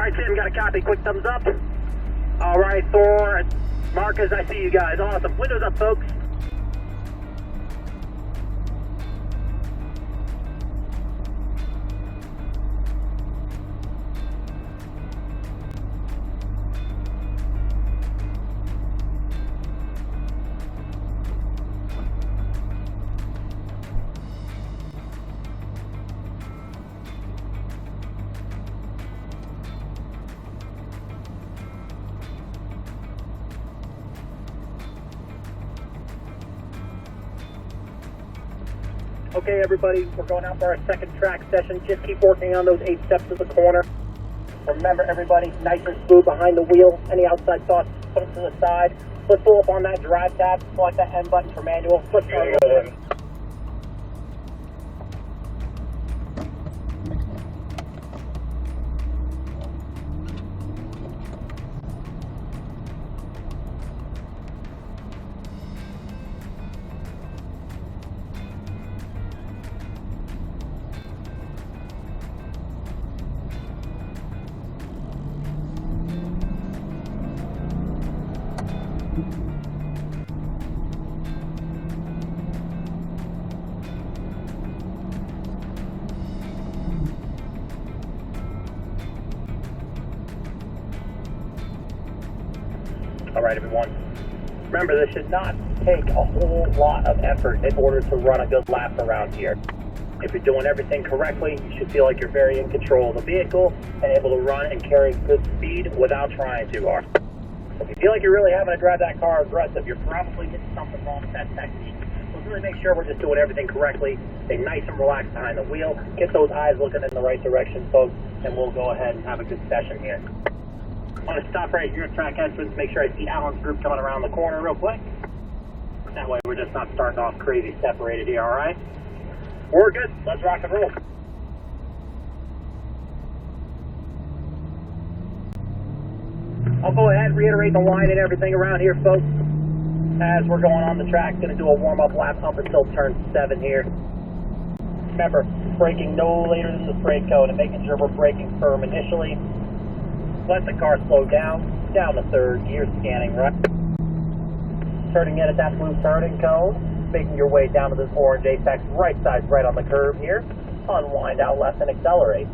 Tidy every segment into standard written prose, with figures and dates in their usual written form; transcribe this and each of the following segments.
Alright, Tim, got a copy. Quick thumbs up. Alright, Thor, Marcus, I see you guys. Awesome. Windows up, folks. Okay, everybody, we're going out for our second track session. Just keep working on those 8 steps to the corner. Remember, everybody, nice and smooth behind the wheel. Any outside thoughts, put them to the side. Let's pull up on that drive tab, select that N button for manual. Let's start rolling. Alright, everyone. Remember, this should not take a whole lot of effort in order to run a good lap around here. If you're doing everything correctly, you should feel like you're very in control of the vehicle and able to run and carry good speed without trying too hard. If you feel like you're really having to drive that car aggressive, you're probably getting something wrong with that technique. Let's really make sure we're just doing everything correctly. Stay nice and relaxed behind the wheel. Get those eyes looking in the right direction, folks, and we'll go ahead and have a good session here. I'm going to stop right here at track entrance, make sure I see Alan's group coming around the corner real quick. That way we're just not starting off crazy separated here, alright? We're good. Let's rock and roll. I'll go ahead and reiterate the line and everything around here, folks. As we're going on the track, going to do a warm-up lap up until turn 7 here. Remember, braking no later than the spray cone and making sure we're braking firm initially. Let the car slow down to third gear, scanning right. Turning in at that blue turning cone, making your way down to this orange apex, right side's right on the curve here. Unwind out left and accelerate.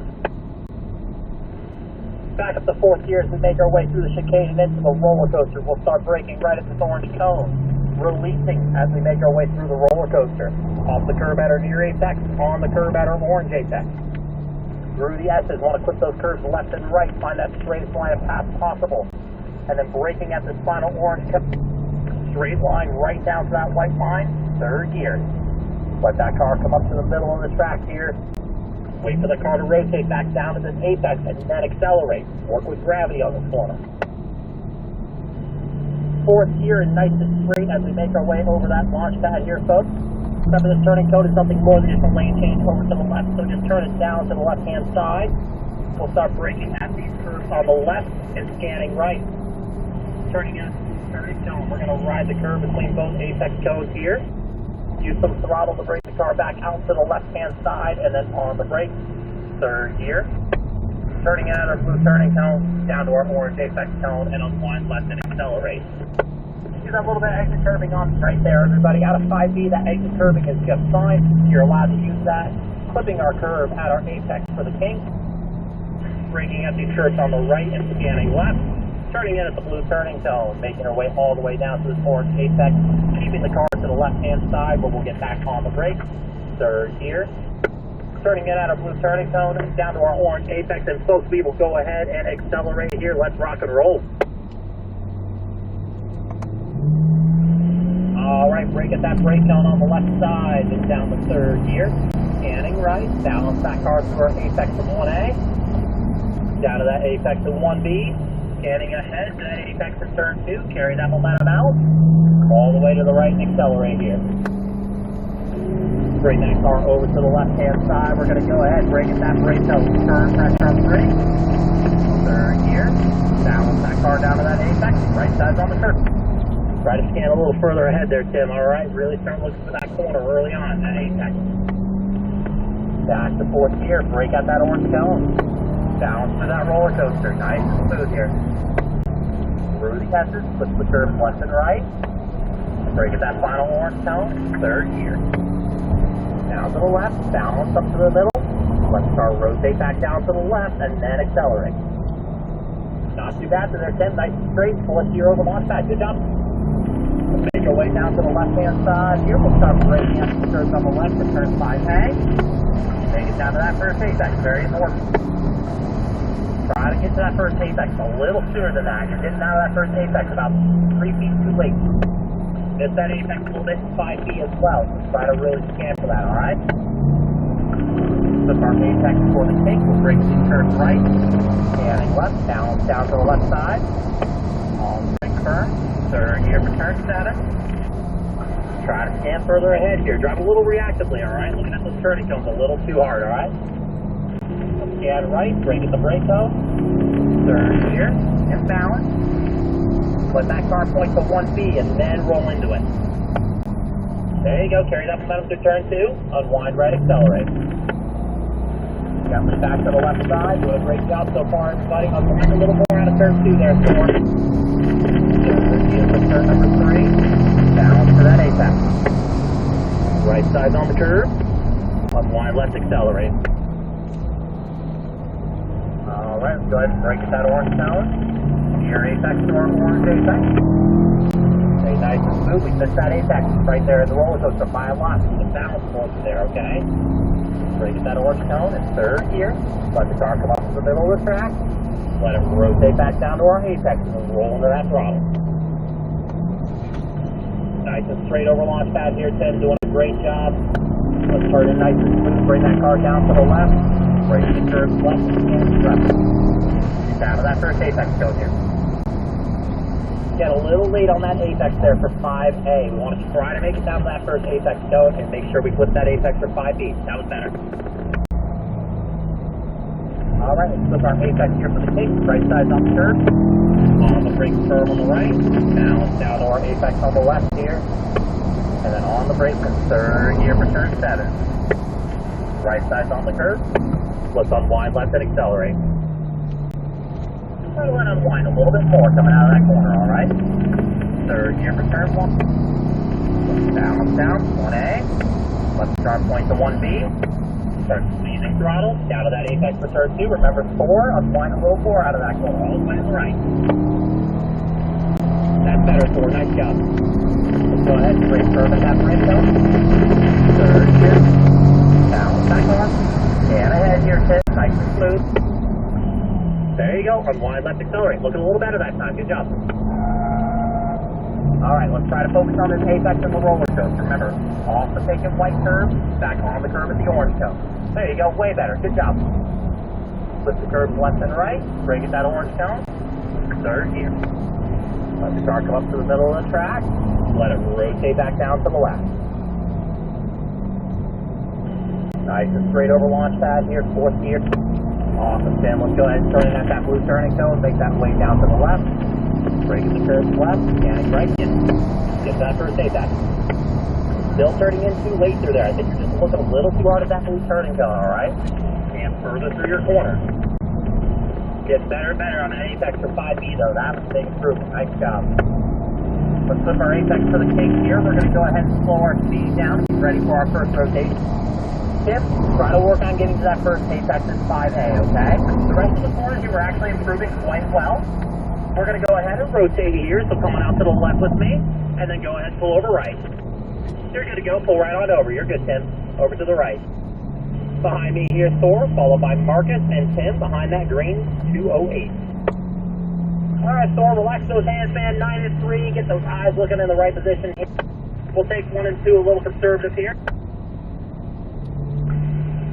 Back up to fourth gear as we make our way through the chicane and into the roller coaster. We'll start braking right at this orange cone. Releasing as we make our way through the roller coaster. Off the curb at our near apex, on the curb at our orange apex. Through the S's, want to clip those curves left and right, find that straightest line of path possible. And then braking at this final orange straight line right down to that white line, third gear. Let that car come up to the middle of the track here. Wait for the car to rotate back down to this apex and then accelerate. Work with gravity on this corner. Fourth gear and nice and straight as we make our way over that launch pad here, folks. Remember, this turning cone is nothing more than just a lane change over to the left, so just turn it down to the left-hand side. We'll start braking at these curves on the left and scanning right. Turning in, turning cone. We're going to ride the curve between both apex cones here. Use some throttle to brake the car back out to the left-hand side and then on the brake. Third gear. Turning in at our blue turning cone, down to our orange apex cone, and unwind left and accelerate. That little bit of exit curbing on right there, everybody. Out of 5B, that exit curbing is just fine. You're allowed to use that. Clipping our curve at our apex for the kink. Braking at these curves on the right and scanning left. Turning in at the blue turning cone, making our way all the way down to this orange apex. Keeping the car to the left-hand side, but we'll get back on the brake. Third gear. Turning in at our blue turning cone, down to our orange apex, and folks, we will go ahead and accelerate here. Let's rock and roll. Alright, brake at that brake cone on the left side, then down the third gear. Scanning right, balance that car through our apex of 1A. Down to that apex of 1B. Scanning ahead to that apex of turn 2. Carry that momentum out. All the way to the right and accelerate here. Bring that car over to the left-hand side. We're going to go ahead and brake at that brake cone. Turn pressure on the brake. Third gear. Balance that car down to that apex. Right side's on the curve. Try to scan a little further ahead there, Tim, alright? Really start looking for that corner early on, that apex. Back to fourth gear, brake at that orange cone. Down through that roller coaster. Nice and smooth here. Through the S's, flip the curve left and right. Break at that final orange tone, third gear. Down to the left, balance up to the middle. Let the car rotate back down to the left and then accelerate. Not too bad to there, Tim. Nice and straight. Fullest gear over launch pad. Good job. Let's make our way down to the left-hand side here. We'll start braking up the curves on the left to turn 5A. Make it down to that first apex. Very important. Try to get to that first apex a little sooner than that. You're getting out of that first apex about 3 feet too late. Miss that apex a little bit, 5 feet as well. So try to really scan for that, alright? Flip our apex for the take. We'll brake the curve right. Scanning left, balance down to the left side. All brake firm. Third gear for turn 7. Try to scan further ahead here. Drive a little reactively, alright? Looking at those turning cones a little too hard, alright? Scan right, brake at the brake cone. Third gear, and balance. Let that car point to 1B and then roll into it. There you go, carry that momentum through turn 2. Unwind right, accelerate. Got the back to the left side. Doing a great job so far, everybody. Unwind a little more out of turn 2 there, Thor. Turn number 3. Balance to that apex. Right side's on the curve. Unwind left, accelerate. Alright, let's go ahead and brake at that orange tone. Near apex to our orange apex. Stay nice and smooth. We missed that apex right there in the roller coaster by a lot. So the balance points there, okay? Brake at that orange tone in third gear. Let the car come up to the middle of the track. Let it rotate back down to our apex and then roll into that throttle. Nice and straight over launch pad here, Tim. Doing a great job. Let's turn it nice and smooth. Bring that car down to the left. Brake the curve left and left. Down to that first apex cone here. Get a little late on that apex there for 5A. We want to try to make it down to that first apex cone and make sure we flip that apex for 5B. That was better. Alright, let's flip our apex here for the take. Right side's on the curve. On the brake curve on the right. Balance down to our apex on the left here. And then on the brake for third gear for turn 7. Right side's on the curve. Let's unwind left and accelerate. Try to let unwind a little bit more coming out of that corner, alright? Third gear for turn 1. Balance down, 1A. Let the car point to 1B. Start squeezing throttle, down to that apex for turn 2. Remember 4, unwind a little more out of that corner, all the way to the right. That's better, Thor, nice job. Let's go ahead and brake firm at that brake cone. Third gear. Balance back on. And ahead here, Tim, nice and smooth. There you go, unwind left, accelerate. Looking a little better that time, good job. Alright, let's try to focus on this apex in the roller coaster. Remember, off the taken white curve, back on the curve at the orange cone. There you go, way better, good job. Flip the curves left and right, brake at that orange cone. Third gear. Let the car come up to the middle of the track. Let it rotate back down to the left. Nice and straight over launch pad here, fourth gear. Awesome, Tim. Let's go ahead and turn in at that blue turning cone. Make that way down to the left. Brake at the curve left, scanning right in. Get that first apex. Still turning in too late through there. I think you're just looking a little too hard at that blue turning cone, alright? Scan further through your corner. Gets better and better on that apex for 5B though. That was a big improvement. Nice job. Let's flip our apex for the cake here. We're going to go ahead and slow our speed down. Get ready for our first rotation. Tip, try to work on getting to that first apex in 5A, okay? The rest of the corners you were actually improving quite well. We're going to go ahead and rotate here, so coming out to the left with me, and then go ahead and pull over right. You're good to go, pull right on over. You're good, Tim. Over to the right. Behind me here, Thor, followed by Marcus and Tim behind that green 208. Alright, Thor, relax those hands, man. 9 and 3, get those eyes looking in the right position here. We'll take 1 and 2 a little conservative here.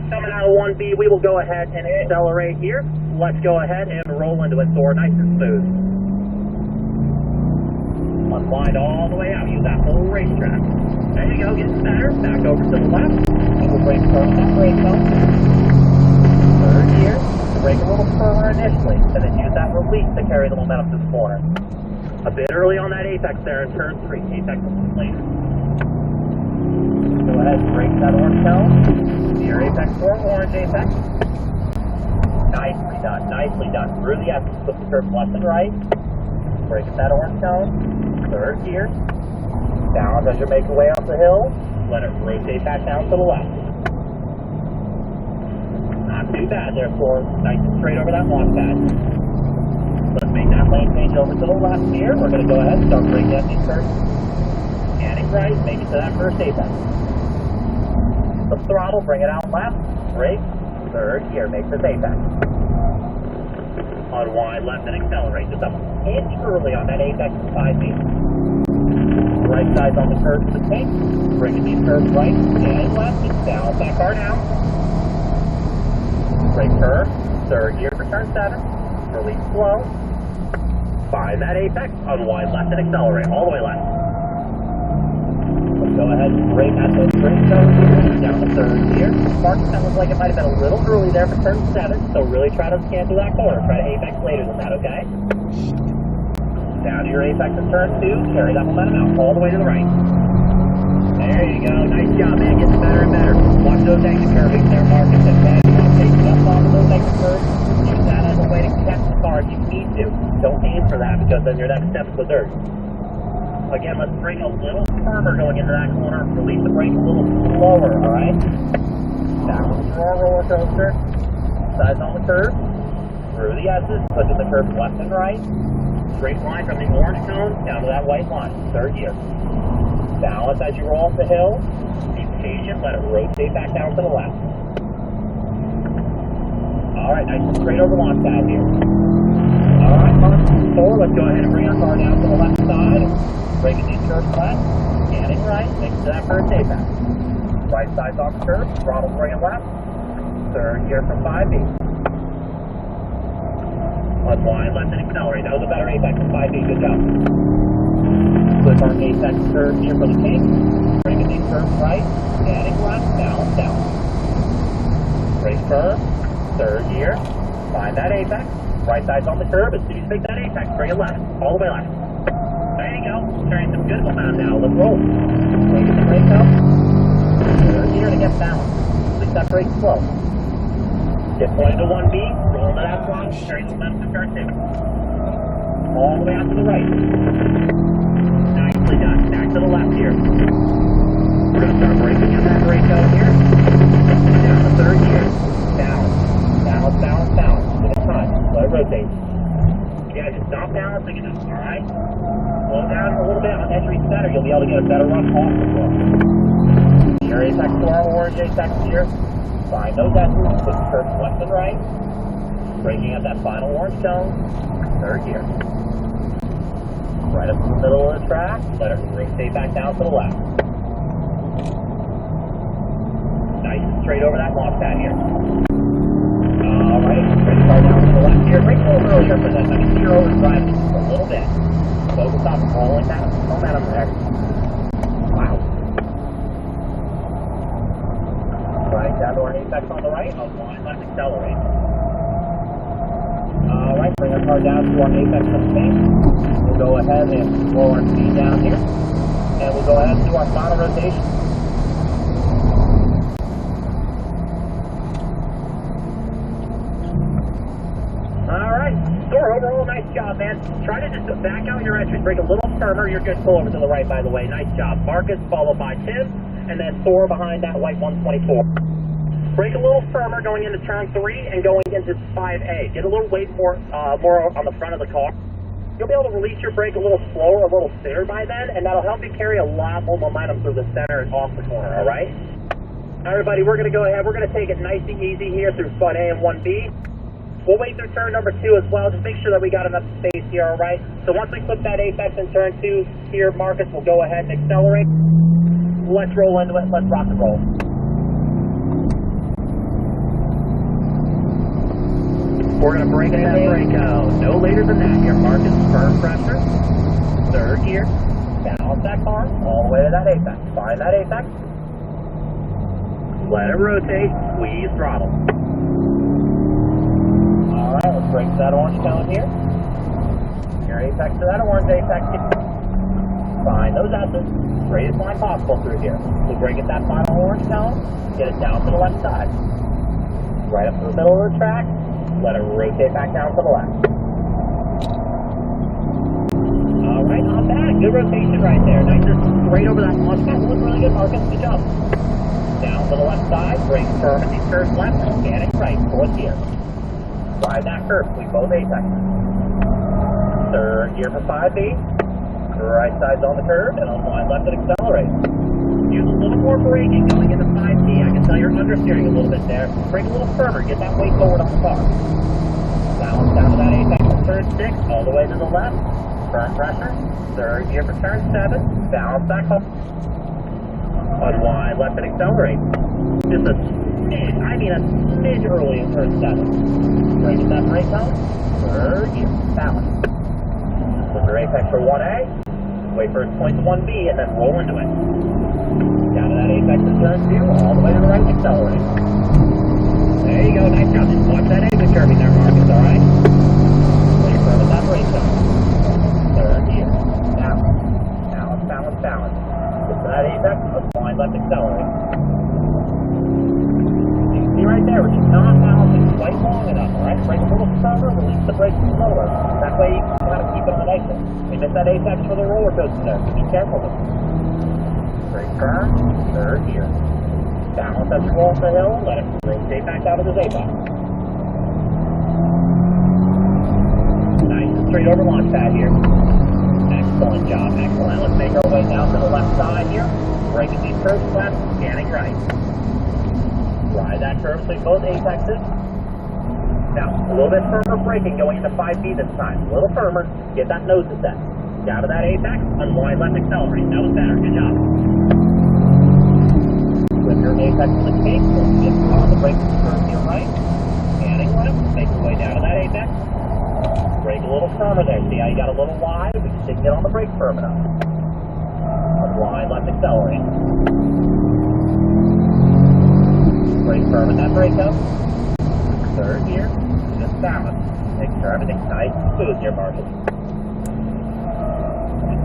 Coming out of 1B, we will go ahead and accelerate here. Let's go ahead and roll into it, Thor, nice and smooth. Unwind all the way out, use that whole racetrack. There you go, getting better. Back over to the left. Double brake firm, that brake cone. Third gear. Brake a little further initially, and then use that release to carry the momentum to the corner. A bit early on that apex there in turn 3. Apex later. Go ahead and brake that orange cone. Near apex or orange apex. Nicely done, nicely done. Through the S's, flip the curve left and right. Break that orange cone. Third gear. Balance as you make your way up the hill. Let it rotate back down to the left. Not too bad there, Floor. Nice and straight over that launch pad. Let's make that lane change over to the left here. We're going to go ahead and start braking up these curves. Scanning right, make it to that first apex. The throttle, bring it out left. Brake. Third gear, make this apex. Unwind left and accelerate. Just up inch early on that apex to 5 feet. Right side's on the curve to the tank. Bringing these curves right and left. Just balance that car down. Brake curve. Third gear for turn 7. Release slow. Find that apex. Unwind left and accelerate. All the way left. Let's go ahead and brake at the brake zone here. Down the third gear. Mark, that looks like it might have been a little early there for turn 7. So really try to scan through that corner. Try to apex later than that, okay? Down to your apex in turn 2, carry that momentum out all the way to the right. There you go, nice job, man, getting better and better. Watch those exit curvings there, Marcus, and man, you want to take just off of those exit curves, use that as a way to catch the car if you need to. Don't aim for that, because then your next step is the dirt. Again, let's bring a little firmer going into that corner, release the brake a little slower, alright? Back to our roller coaster, sides on the curve, through the S's, pushing the curve left and right. Straight line from the orange cone down to that white line. Third gear. Balance as you roll up the hill. Be patient. Let it rotate back down to the left. Alright, nice and straight over launch pad here. Alright, on 4, let's go ahead and bring our car down to the left side. Breaking these curves left. Scanning right. Make it to that first apex. Right side's on the curve. Throttle bring it left. Third gear from 5 feet. Unwind left and accelerate. That was a better apex than 5 feet. Good job. Click on apex curve here for the tank. Bringing these curves right. Scanning left. Balance down. Brake curve. Third gear. Find that apex. Right side's on the curve. As soon as you make that apex, bring it left. All the way left. There you go. Carrying some good momentum now. Let's roll. Taking the brake up. Third gear to get balanced. Release that brake slow. Get pointed to 1B, roll to that front, carry the momentum to turn 2. All the way out to the right. Nicely done. Back to the left here. We're going to start braking in that brake out here. Down the third gear. Balance. Balance, balance, balance. Give it time. Let it rotate. Yeah, just stop balancing it, alright? Slow down a little bit on entry center. You'll be able to get a better run off the floor. Your apex to our orange apex here. Find those S's, put the curves left and right, braking at that final orange cone, third gear. Right up to the middle of the track, let it rotate back down to the left. Nice and straight over that launch pad here. Alright, bring the car down to the left here. Brake a little earlier for this. I can see you're overdriving just a little bit. Focus on rolling that momentum there. Wow. Right, down to our apex on the right, unwind left, accelerate. Alright, bring our car down to our apex on the tank. We'll go ahead and roll our speed down here. And we'll go ahead and do our final rotation. Alright, so overall, nice job, man. Try to just back out your entry, brake a little firmer. You're good. Pull over to the right, by the way. Nice job. Marcus, followed by Tim. And then Thor behind that white 124. Brake a little firmer going into turn 3 and going into 5A. Get a little weight more on the front of the car. You'll be able to release your brake a little slower, a little sooner by then, and that'll help you carry a lot more momentum through the center and off the corner, alright? Everybody, we're going to go ahead. We're going to take it nice and easy here through Spud A and 1B. We'll wait through turn number 2 as well. Just make sure that we got enough space here, alright? So once we flip that apex in turn 2 here, Marcus, we'll go ahead and accelerate. Let's roll into it. Let's rock and roll. We're going to break that brake out. No later than that here. Marcus, firm pressure. Third gear. Balance that car all the way to that apex. Find that apex. Let it rotate. Squeeze throttle. Alright, let's break that orange cone here. Your apex to that orange apex here. Find those S's. Straightest line possible through here. We'll break at that final orange cone, get it down to the left side. Right up to the middle of the track, Let it rotate back down to the left. All right, not bad. Good rotation right there. Nice and straight over that launch pad. Look really good, Marcus. Good job. Down to the left side. Brake firm as he turns left. Scanning right. Fourth gear. Slide that curve. We both apexes. Third gear for 5B. Right side's on the curve. And on line left and accelerate. Use a little more braking going into 5B. I can tell you're understeering a little bit there. Brake a little firmer. Get that weight forward on the car. Balance down to that apex for turn 6. All the way to the left. Front pressure, third gear for turn 7, balance back home. Unwind left and accelerate. Just a smidge, a smidge early in turn 7. Break that brake home, third gear, balance. Put your apex for 1A, wait for its point to 1B, and then roll into it. Down to that apex in turn 2, all the way to the right and accelerate. There you go, nice job. Just watch that exit curving there, Marcus, alright? Wait for that brake home. Third gear. Balance. Balance, balance, balance. Get to that apex, unwind left accelerate. You can see right there, we're just not balancing quite long enough, alright? Brake a little stronger, release the brake slower. That way you can kind of keep it on exit. You miss that apex for the roller coaster there, so be careful with it. Brake firm, third gear. Balance as you roll up the hill, let it rotate back out of his apex. Nice and straight over launch pad here. Excellent job, excellent. Let's make our way down to the left side here. Braking these curves left, scanning right. Ride that curve so both apexes. Now, a little bit firmer braking going into 5B this time. A little firmer, get that nose to set. Down to that apex, unwind left accelerate. That was better, good job. With your apex in the cake, let's get on the brake curve to your right. Scanning left, make your way down to that apex. Brake a little firmer there. See how you got a little wide? We just didn't get on the brake firm enough. Unwind left accelerate. Brake firm in that brake up. Third gear. Just balance. Make sure everything's nice and smooth here, Marcus.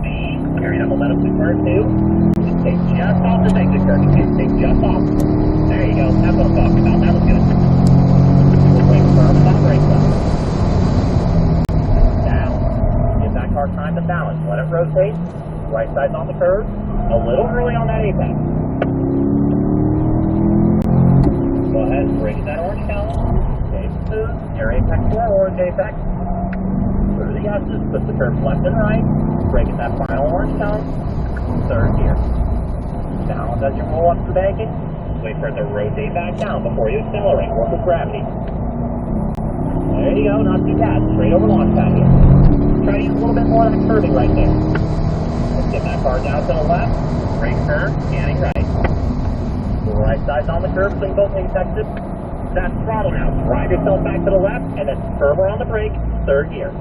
B. Carry that momentum to turn 2. Just take just off this exit curve. Just take just off. There you go. That's what I'm talking about. That was good. Brake firm in that brake up. Car time to balance. Let it rotate. Right side's on the curve. A little early on that apex. Go ahead and bring that orange column. Stay smooth. Your apex to our orange apex. Through the S's. Put the curve left and right. Breaking that final orange column. Third gear. Balance as you roll up to the banking. Wait for it to rotate back down before you accelerate. Work with gravity. There you go. Not too bad. Straight over launch pad here. Try to use a little bit more of that curving right there. Let's get that car down to the left. Brake curve, scanning right. The right side's on the curve, so you both apexes. That's throttle now. Drive yourself back to the left, and then firmer on the brake, third gear.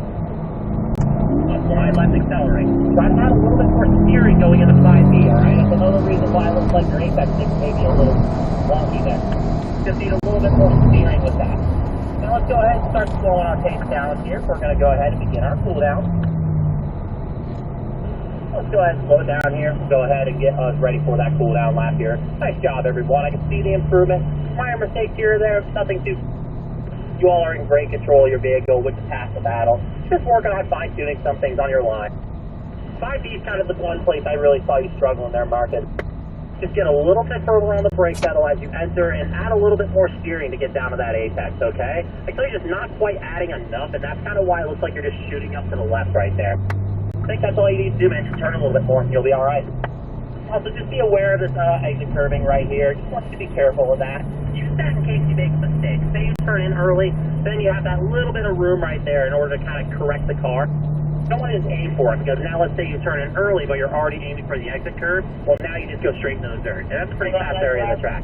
Unwind left accelerate. Try to add a little bit more steering going into 5B, alright? That's another reason why it looks like your apex is maybe a little wonky there. Just need a little bit more steering with that. Now let's go ahead and start slowing our pace down here. We're going to go ahead and begin our cool down. Let's go ahead and slow it down here. Go ahead and get us ready for that cool down lap here. Nice job, everyone. I can see the improvement. Minor mistakes here or there, nothing too. You all are in great control of your vehicle, which is half the battle. Just working on fine-tuning some things on your line. 5B is kind of the one place I really saw you struggling there, Marcus. Just get a little bit further on the brake pedal as you enter and add a little bit more steering to get down to that apex, okay? Actually, just not quite adding enough, and that's kind of why it looks like you're just shooting up to the left right there. I think that's all you need to do, man. Just turn a little bit more and you'll be all right. Also, just be aware of this exit curving right here. Just want you to be careful with that. Use that in case you make mistakes. Say you turn in early, then you have that little bit of room right there in order to kind of correct the car. Don't want to just aim for it, because now let's say you turn in early, but you're already aiming for the exit curve. Well, now you just go straight into the dirt. And that's a pretty fast area of the track.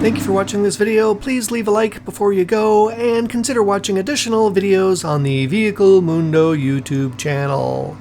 Thank you for watching this video. Please leave a like before you go, and consider watching additional videos on the Vehicle Mundo YouTube channel.